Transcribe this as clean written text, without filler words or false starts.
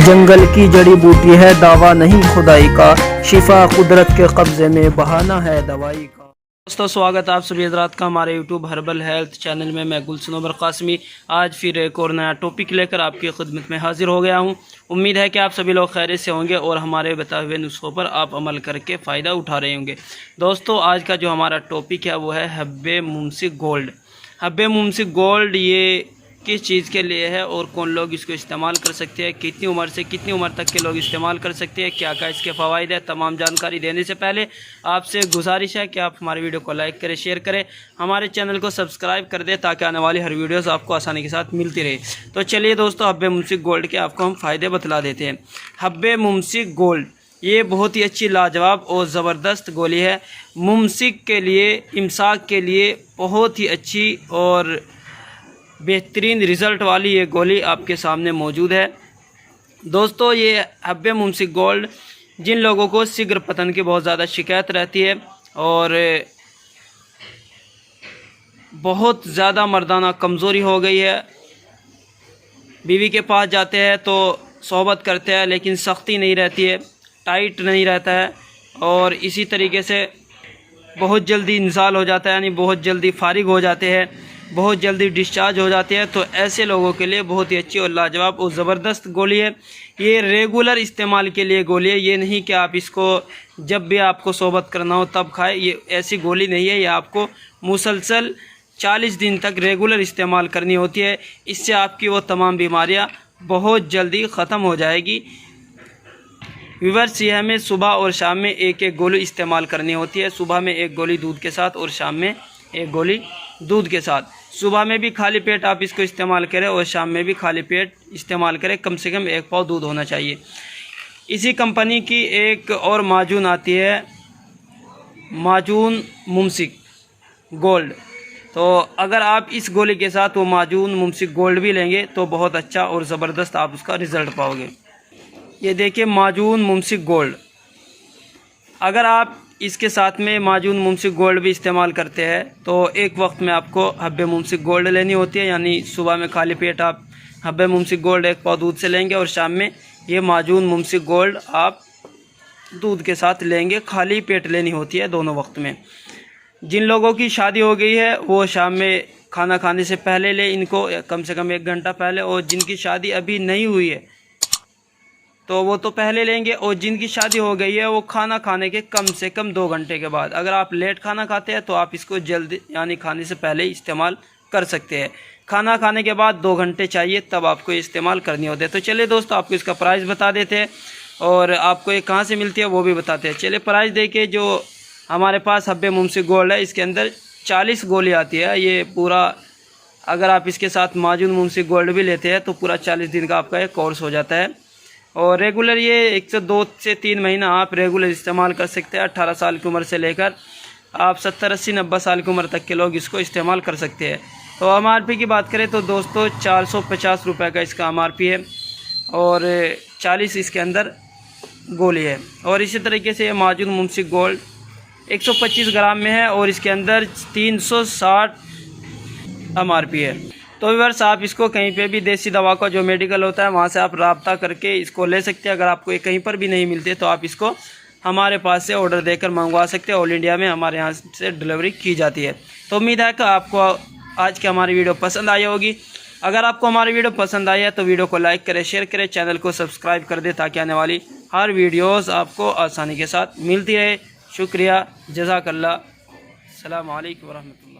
जंगल की जड़ी बूटी है, दावा नहीं खुदाई का, शिफा कुदरत के कब्जे में, बहाना है दवाई का। दोस्तों, स्वागत है आप सभी हजरात का हमारे यूट्यूब हर्बल हेल्थ चैनल में। मैं गुलशन उमर कासमी आज फिर एक और नया टॉपिक लेकर आपकी खिदमत में हाजिर हो गया हूं। उम्मीद है कि आप सभी लोग खैरियत से होंगे और हमारे बताए हुए नुस्खों पर आप अमल करके फ़ायदा उठा रहे होंगे। दोस्तों, आज का जो हमारा टॉपिक है वो है हब्बे मुमसिक गोल्ड। हब्बे मुमसिक गोल्ड ये किस चीज़ के लिए है और कौन लोग इसको इस्तेमाल कर सकते हैं, कितनी उम्र से कितनी उम्र तक के लोग इस्तेमाल कर सकते हैं, क्या क्या इसके फ़वाइद है, तमाम जानकारी देने से पहले आपसे गुजारिश है कि आप हमारे वीडियो को लाइक करें, शेयर करें, हमारे चैनल को सब्सक्राइब कर दें ताकि आने वाली हर वीडियोस आपको आसानी के साथ मिलती रहे। तो चलिए दोस्तों, हब्बे मुमसिक गोल्ड के आपको हम फ़ायदे बतला देते हैं। हब्बे मुमसिक गोल्ड ये बहुत ही अच्छी, लाजवाब और ज़बरदस्त गोली है। मुमसिक के लिए, इमसाक के लिए बहुत ही अच्छी और बेहतरीन रिज़ल्ट वाली ये गोली आपके सामने मौजूद है। दोस्तों, ये हब्बे मुमसिक गोल्ड जिन लोगों को शीघ्र पतन की बहुत ज़्यादा शिकायत रहती है और बहुत ज़्यादा मर्दाना कमज़ोरी हो गई है, बीवी के पास जाते हैं तो सोहबत करते हैं लेकिन सख्ती नहीं रहती है, टाइट नहीं रहता है और इसी तरीके से बहुत जल्दी इंसाल हो जाता है, यानी बहुत जल्दी फारिग हो जाते हैं, बहुत जल्दी डिस्चार्ज हो जाती है। तो ऐसे लोगों के लिए बहुत ही अच्छी और लाजवाब और ज़बरदस्त गोली है। ये रेगुलर इस्तेमाल के लिए गोली है, ये नहीं कि आप इसको जब भी आपको सोहबत करना हो तब खाएं। ये ऐसी गोली नहीं है, ये आपको मुसलसल 40 दिन तक रेगुलर इस्तेमाल करनी होती है। इससे आपकी वो तमाम बीमारियां बहुत जल्दी ख़त्म हो जाएगी। व्यूअर्स, ये हमें सुबह और शाम में एक एक गोली इस्तेमाल करनी होती है। सुबह में एक गोली दूध के साथ और शाम में एक गोली दूध के साथ। सुबह में भी खाली पेट आप इसको इस्तेमाल करें और शाम में भी खाली पेट इस्तेमाल करें। कम से कम 1 पाव दूध होना चाहिए। इसी कंपनी की एक और माजून आती है, माजून मुमसिक गोल्ड। तो अगर आप इस गोली के साथ वो माजून मुमसिक गोल्ड भी लेंगे तो बहुत अच्छा और ज़बरदस्त आप उसका रिज़ल्ट पाओगे। ये देखिए, माजून मुमसिक गोल्ड। अगर आप इसके साथ में माजून मुमसिक गोल्ड भी इस्तेमाल करते हैं तो एक वक्त में आपको हब्बे मुमसिक गोल्ड लेनी होती है, यानी सुबह में खाली पेट आप हब्बे मुमसिक गोल्ड 1 पाव दूध से लेंगे और शाम में ये माजून मुमसिक गोल्ड आप दूध के साथ लेंगे। खाली पेट लेनी होती है दोनों वक्त में। जिन लोगों की शादी हो गई है वो शाम में खाना खाने से पहले ले इनको, कम से कम 1 घंटा पहले, और जिनकी शादी अभी नहीं हुई है तो वो तो पहले लेंगे, और जिनकी शादी हो गई है वो खाना खाने के कम से कम 2 घंटे के बाद। अगर आप लेट खाना खाते हैं तो आप इसको जल्दी, यानी खाने से पहले ही इस्तेमाल कर सकते हैं। खाना खाने के बाद 2 घंटे चाहिए तब आपको इस्तेमाल करनी होती है। तो चलिए दोस्तों, आपको इसका प्राइस बता देते हैं और आपको ये कहाँ से मिलती है वो भी बताते हैं। चलिए प्राइस देखिए, जो हमारे पास हब्बे मुमसिक गोल्ड है इसके अंदर 40 गोली आती है। ये पूरा, अगर आप इसके साथ माजून मुमसिक गोल्ड भी लेते हैं तो पूरा 40 दिन का आपका एक कोर्स हो जाता है। और रेगुलर ये 1 से 2 से 3 महीना आप रेगुलर इस्तेमाल कर सकते हैं। 18 साल की उम्र से लेकर आप 70, 80, 90 साल की उम्र तक के लोग इसको इस्तेमाल कर सकते हैं। तो MRP की बात करें तो दोस्तों 450 रुपये का इसका MRP है और 40 इसके अंदर गोली है। और इसी तरीके से ये माजून मुमसिक गोल्ड 125 ग्राम में है और इसके अंदर 360 MRP है। तो व्यूअर्स, आप इसको कहीं पे भी देसी दवा का जो मेडिकल होता है वहाँ से आप रब्ता करके इसको ले सकते हैं। अगर आपको ये कहीं पर भी नहीं मिलते तो आप इसको हमारे पास से ऑर्डर देकर मंगवा सकते हैं। ऑल इंडिया में हमारे यहाँ से डिलीवरी की जाती है। तो उम्मीद है कि आपको आज की हमारी वीडियो पसंद आई होगी। अगर आपको हमारी वीडियो पसंद आई है तो वीडियो को लाइक करें, शेयर करें, चैनल को सब्सक्राइब कर दें ताकि आने वाली हर वीडियोज़ आपको आसानी के साथ मिलती रहे। शुक्रिया, जज़ाकल्लाह, अस्सलामु अलैकुम व रहमतुल्लाह।